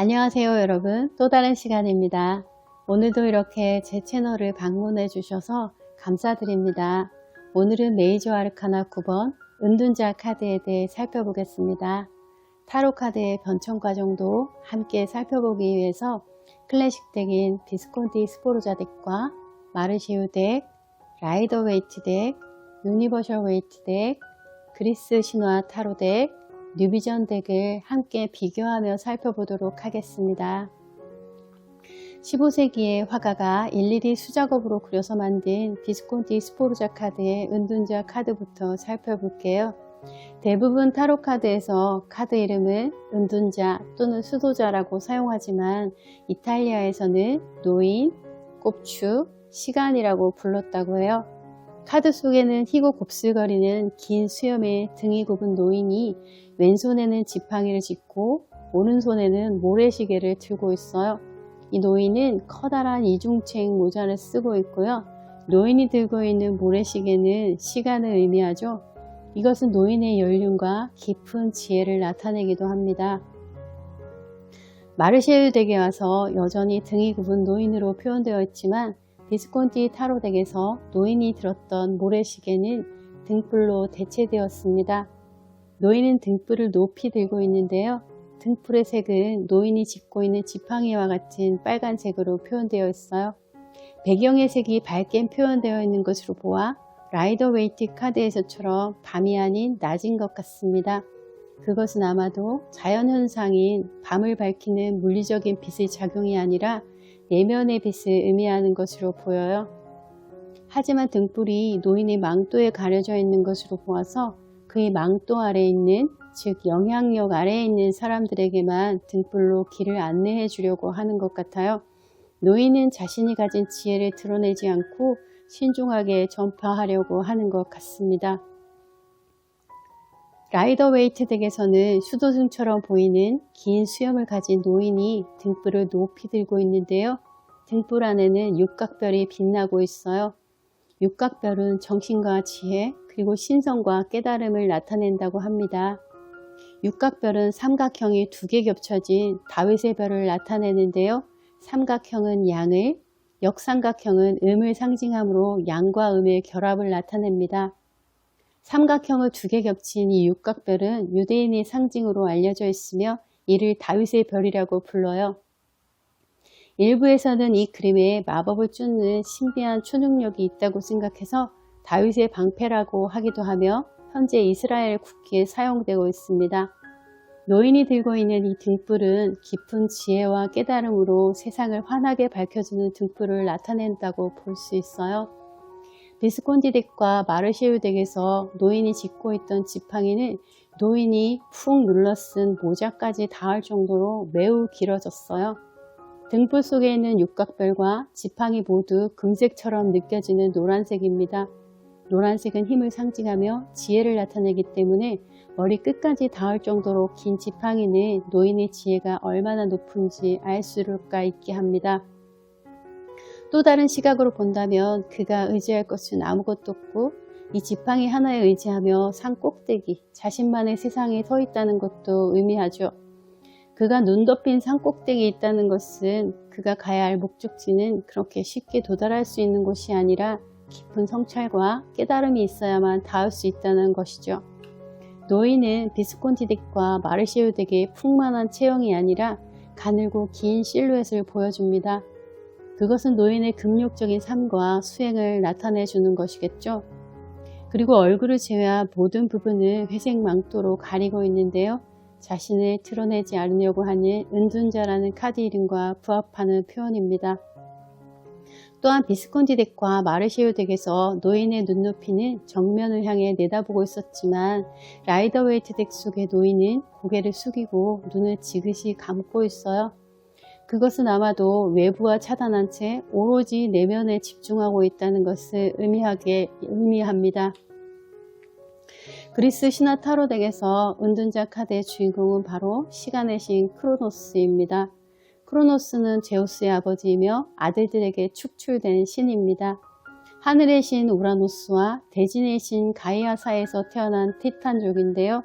안녕하세요 여러분, 또 다른 시간입니다. 오늘도 이렇게 제 채널을 방문해 주셔서 감사드립니다. 오늘은 메이저 아르카나 9번 은둔자 카드에 대해 살펴보겠습니다. 타로 카드의 변천 과정도 함께 살펴보기 위해서 클래식 덱인 비스콘티 스포르자 덱과 마르시우 덱, 라이더 웨이트 덱, 유니버셜 웨이트 덱, 그리스 신화 타로 덱, 뉴비전 덱을 함께 비교하며 살펴보도록 하겠습니다. 15세기의 화가가 일일이 수작업으로 그려서 만든 비스콘티 스포르자 카드의 은둔자 카드부터 살펴볼게요. 대부분 타로 카드에서 카드 이름을 은둔자 또는 수도자라고 사용하지만 이탈리아에서는 노인, 꼽추, 시간이라고 불렀다고 해요. 카드 속에는 희고 곱슬거리는 긴 수염의 등이 굽은 노인이 왼손에는 지팡이를 짚고 오른손에는 모래시계를 들고 있어요. 이 노인은 커다란 이중책 모자를 쓰고 있고요. 노인이 들고 있는 모래시계는 시간을 의미하죠. 이것은 노인의 연륜과 깊은 지혜를 나타내기도 합니다. 마르쉐유 덱에 와서 여전히 등이 굽은 노인으로 표현되어 있지만 비스콘티 타로 덱에서 노인이 들었던 모래시계는 등불로 대체되었습니다. 노인은 등불을 높이 들고 있는데요. 등불의 색은 노인이 짚고 있는 지팡이와 같은 빨간색으로 표현되어 있어요. 배경의 색이 밝게 표현되어 있는 것으로 보아 라이더 웨이트 카드에서처럼 밤이 아닌 낮인 것 같습니다. 그것은 아마도 자연현상인 밤을 밝히는 물리적인 빛의 작용이 아니라 내면의 빛을 의미하는 것으로 보여요. 하지만 등불이 노인의 망토에 가려져 있는 것으로 보아서 그의 망토 아래에 있는, 즉 영향력 아래에 있는 사람들에게만 등불로 길을 안내해 주려고 하는 것 같아요. 노인은 자신이 가진 지혜를 드러내지 않고 신중하게 전파하려고 하는 것 같습니다. 라이더 웨이트 덱에서는 수도승처럼 보이는 긴 수염을 가진 노인이 등불을 높이 들고 있는데요. 등불 안에는 육각별이 빛나고 있어요. 육각별은 정신과 지혜 그리고 신성과 깨달음을 나타낸다고 합니다. 육각별은 삼각형이 두 개 겹쳐진 다윗의 별을 나타내는데요. 삼각형은 양을, 역삼각형은 음을 상징하므로 양과 음의 결합을 나타냅니다. 삼각형을 두 개 겹친 이 육각별은 유대인의 상징으로 알려져 있으며 이를 다윗의 별이라고 불러요. 일부에서는 이 그림에 마법을 쫓는 신비한 초능력이 있다고 생각해서 다윗의 방패라고 하기도 하며 현재 이스라엘 국기에 사용되고 있습니다. 노인이 들고 있는 이 등불은 깊은 지혜와 깨달음으로 세상을 환하게 밝혀주는 등불을 나타낸다고 볼 수 있어요. 비스콘티 덱과 마르쉐유 덱에서 노인이 짚고 있던 지팡이는 노인이 푹 눌러 쓴 모자까지 닿을 정도로 매우 길어졌어요. 등불 속에 있는 육각별과 지팡이 모두 금색처럼 느껴지는 노란색입니다. 노란색은 힘을 상징하며 지혜를 나타내기 때문에 머리 끝까지 닿을 정도로 긴 지팡이는 노인의 지혜가 얼마나 높은지 알 수가 있게 합니다. 또 다른 시각으로 본다면 그가 의지할 것은 아무것도 없고 이 지팡이 하나에 의지하며 산 꼭대기, 자신만의 세상에 서 있다는 것도 의미하죠. 그가 눈 덮인 산 꼭대기에 있다는 것은 그가 가야 할 목적지는 그렇게 쉽게 도달할 수 있는 곳이 아니라 깊은 성찰과 깨달음이 있어야만 닿을 수 있다는 것이죠. 노인은 비스콘티 덱과 마르쉐유 덱의 풍만한 체형이 아니라 가늘고 긴 실루엣을 보여줍니다. 그것은 노인의 금욕적인 삶과 수행을 나타내 주는 것이겠죠. 그리고 얼굴을 제외한 모든 부분을 회색 망토로 가리고 있는데요. 자신을 드러내지 않으려고 하는 은둔자라는 카드 이름과 부합하는 표현입니다. 또한 비스콘티 덱과 마르쉐유 덱에서 노인의 눈높이는 정면을 향해 내다보고 있었지만 라이더 웨이트 덱 속의 노인은 고개를 숙이고 눈을 지그시 감고 있어요. 그것은 아마도 외부와 차단한 채 오로지 내면에 집중하고 있다는 것을 의미합니다. 그리스 신화 타로 덱에서 은둔자 카드의 주인공은 바로 시간의 신 크로노스입니다. 크로노스는 제우스의 아버지이며 아들들에게 축출된 신입니다. 하늘의 신 우라노스와 대진의 신 가이아 사이에서 태어난 티탄족인데요.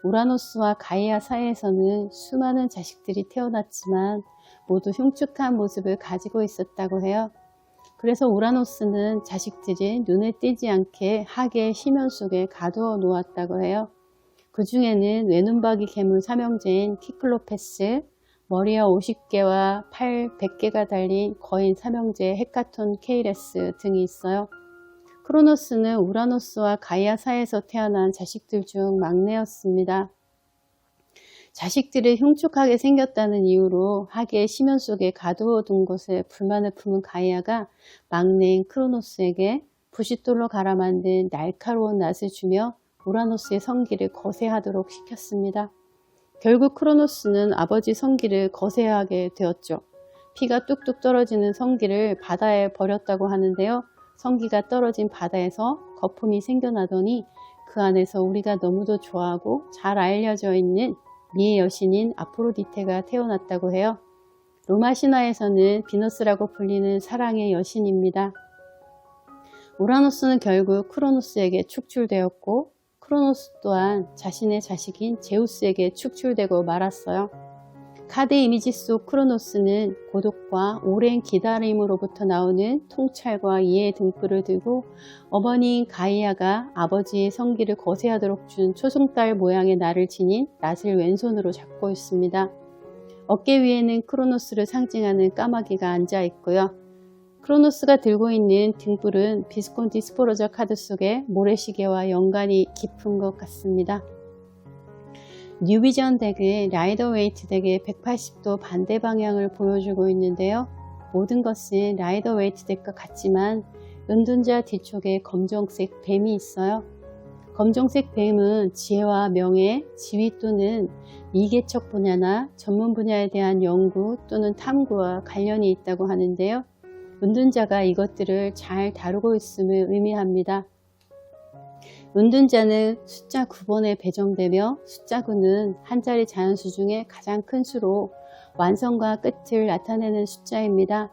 우라노스와 가이아 사이에서는 수많은 자식들이 태어났지만 모두 흉측한 모습을 가지고 있었다고 해요. 그래서 우라노스는 자식들이 눈에 띄지 않게 하계의 심연 속에 가두어 놓았다고 해요. 그 중에는 외눈박이 괴물 삼형제인 키클로페스, 머리와 50개와 팔 100개가 달린 거인 삼형제 헤카톤 케이레스 등이 있어요. 크로노스는 우라노스와 가이아 사이에서 태어난 자식들 중 막내였습니다. 자식들이 흉측하게 생겼다는 이유로 하계의 심연 속에 가두어 둔 것에 불만을 품은 가이아가 막내인 크로노스에게 부싯돌로 갈아 만든 날카로운 낫을 주며 우라노스의 성기를 거세하도록 시켰습니다. 결국 크로노스는 아버지 성기를 거세하게 되었죠. 피가 뚝뚝 떨어지는 성기를 바다에 버렸다고 하는데요. 성기가 떨어진 바다에서 거품이 생겨나더니 그 안에서 우리가 너무도 좋아하고 잘 알려져 있는 미의 여신인 아프로디테가 태어났다고 해요. 로마 신화에서는 비너스라고 불리는 사랑의 여신입니다. 우라노스는 결국 크로노스에게 축출되었고 크로노스 또한 자신의 자식인 제우스에게 축출되고 말았어요. 카드 이미지 속 크로노스는 고독과 오랜 기다림으로부터 나오는 통찰과 이해의 등불을 들고 어머니인 가이아가 아버지의 성기를 거세하도록 준 초승달 모양의 날을 지닌 낫을 왼손으로 잡고 있습니다. 어깨 위에는 크로노스를 상징하는 까마귀가 앉아 있고요. 크로노스가 들고 있는 등불은 비스콘티 스포로저 카드 속의 모래시계와 연관이 깊은 것 같습니다. 뉴비전 덱의 라이더 웨이트 덱의 180도 반대 방향을 보여주고 있는데요. 모든 것은 라이더 웨이트 덱과 같지만 은둔자 뒤쪽에 검정색 뱀이 있어요. 검정색 뱀은 지혜와 명예, 지위 또는 이개척 분야나 전문 분야에 대한 연구 또는 탐구와 관련이 있다고 하는데요. 은둔자가 이것들을 잘 다루고 있음을 의미합니다. 은둔자는 숫자 9번에 배정되며 숫자 9는 한 자리 자연수 중에 가장 큰 수로 완성과 끝을 나타내는 숫자입니다.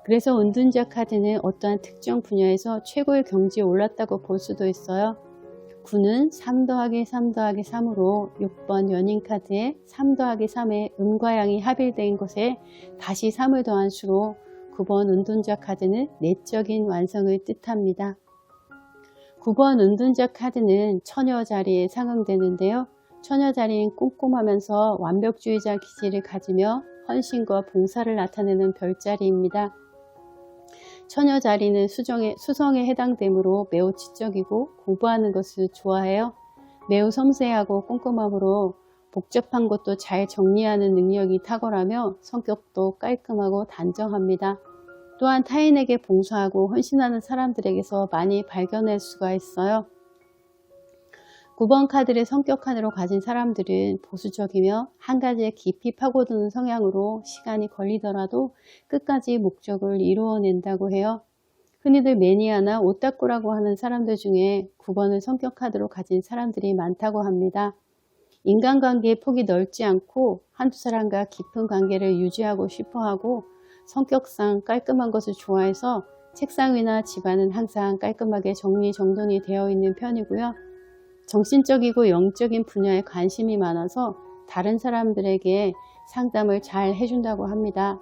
그래서 은둔자 카드는 어떠한 특정 분야에서 최고의 경지에 올랐다고 볼 수도 있어요. 9는 3 더하기 3 더하기 3으로 6번 연인 카드에 3 더하기 3의 음과 양이 합일된 것에 다시 3을 더한 수로 9번 은둔자 카드는 내적인 완성을 뜻합니다. 9번 은둔자 카드는 처녀 자리에 상응되는데요. 처녀 자리는 꼼꼼하면서 완벽주의자 기질을 가지며 헌신과 봉사를 나타내는 별자리입니다. 처녀 자리는 수성에 해당되므로 매우 지적이고 공부하는 것을 좋아해요. 매우 섬세하고 꼼꼼함으로 복잡한 것도 잘 정리하는 능력이 탁월하며 성격도 깔끔하고 단정합니다. 또한 타인에게 봉사하고 헌신하는 사람들에게서 많이 발견할 수가 있어요. 9번 카드를 성격 카드로 가진 사람들은 보수적이며 한 가지에 깊이 파고드는 성향으로 시간이 걸리더라도 끝까지 목적을 이루어낸다고 해요. 흔히들 매니아나 오타쿠라고 하는 사람들 중에 9번을 성격 카드로 가진 사람들이 많다고 합니다. 인간관계의 폭이 넓지 않고 한두 사람과 깊은 관계를 유지하고 싶어하고 성격상 깔끔한 것을 좋아해서 책상 위나 집안은 항상 깔끔하게 정리정돈이 되어 있는 편이고요. 정신적이고 영적인 분야에 관심이 많아서 다른 사람들에게 상담을 잘 해준다고 합니다.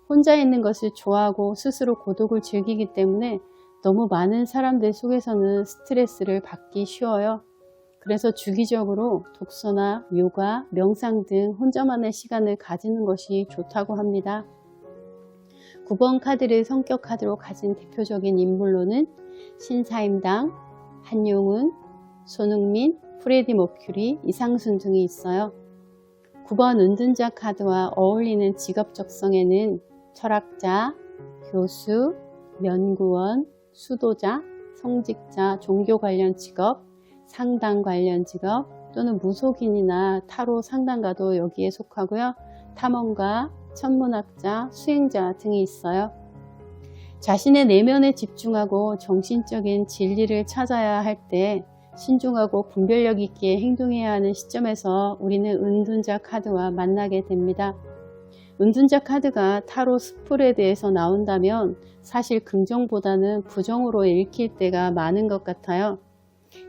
혼자 있는 것을 좋아하고 스스로 고독을 즐기기 때문에 너무 많은 사람들 속에서는 스트레스를 받기 쉬워요. 그래서 주기적으로 독서나 요가, 명상 등 혼자만의 시간을 가지는 것이 좋다고 합니다. 9번 카드를 성격 카드로 가진 대표적인 인물로는 신사임당, 한용운, 손흥민, 프레디 머큐리, 이상순 등이 있어요. 9번 은둔자 카드와 어울리는 직업 적성에는 철학자, 교수, 연구원, 수도자, 성직자, 종교 관련 직업, 상당 관련 직업 또는 무속인이나 타로 상담가도 여기에 속하고요. 탐험가, 천문학자, 수행자 등이 있어요. 자신의 내면에 집중하고 정신적인 진리를 찾아야 할 때 신중하고 분별력 있게 행동해야 하는 시점에서 우리는 은둔자 카드와 만나게 됩니다. 은둔자 카드가 타로 스프레드에서 나온다면 사실 긍정보다는 부정으로 읽힐 때가 많은 것 같아요.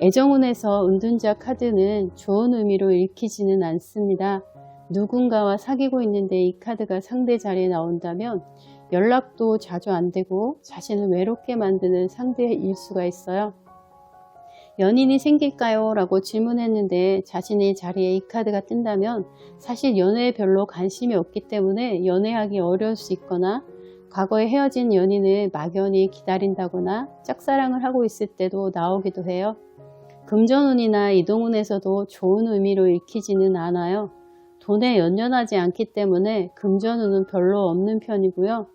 애정운에서 은둔자 카드는 좋은 의미로 읽히지는 않습니다. 누군가와 사귀고 있는데 이 카드가 상대 자리에 나온다면 연락도 자주 안 되고 자신을 외롭게 만드는 상대일 수가 있어요. 연인이 생길까요? 라고 질문했는데 자신의 자리에 이 카드가 뜬다면 사실 연애에 별로 관심이 없기 때문에 연애하기 어려울 수 있거나 과거에 헤어진 연인을 막연히 기다린다거나 짝사랑을 하고 있을 때도 나오기도 해요. 금전운이나 이동운에서도 좋은 의미로 읽히지는 않아요. 돈에 연연하지 않기 때문에 금전운은 별로 없는 편이고요.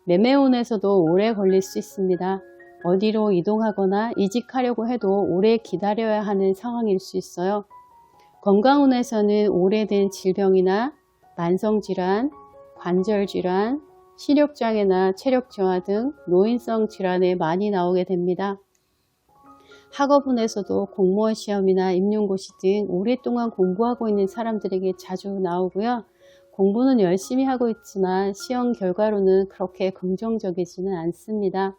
매매운에서도 오래 걸릴 수 있습니다. 어디로 이동하거나 이직하려고 해도 오래 기다려야 하는 상황일 수 있어요. 건강운에서는 오래된 질병이나 만성질환, 관절질환, 시력장애나 체력저하 등 노인성 질환에 많이 나오게 됩니다. 학업운에서도 공무원 시험이나 임용고시 등 오랫동안 공부하고 있는 사람들에게 자주 나오고요. 공부는 열심히 하고 있지만 시험 결과로는 그렇게 긍정적이지는 않습니다.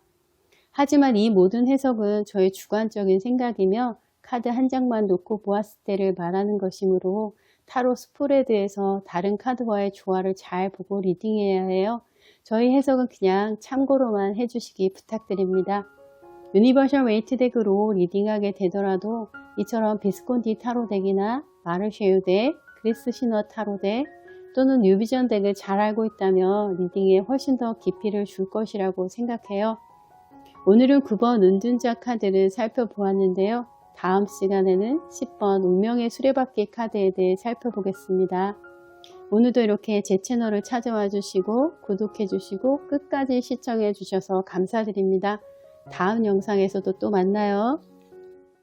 하지만 이 모든 해석은 저의 주관적인 생각이며 카드 한 장만 놓고 보았을 때를 말하는 것이므로 타로 스프레드에서 다른 카드와의 조화를 잘 보고 리딩해야 해요. 저희 해석은 그냥 참고로만 해주시기 부탁드립니다. 유니버셜 웨이트 덱으로 리딩하게 되더라도 이처럼 비스콘티 타로 덱이나 마르쉐유 덱, 그리스 시너 타로 덱 또는 뉴비전 덱을 잘 알고 있다면 리딩에 훨씬 더 깊이를 줄 것이라고 생각해요. 오늘은 9번 은둔자 카드를 살펴보았는데요. 다음 시간에는 10번 운명의 수레바퀴 카드에 대해 살펴보겠습니다. 오늘도 이렇게 제 채널을 찾아와 주시고 구독해 주시고 끝까지 시청해 주셔서 감사드립니다. 다음 영상에서도 또 만나요.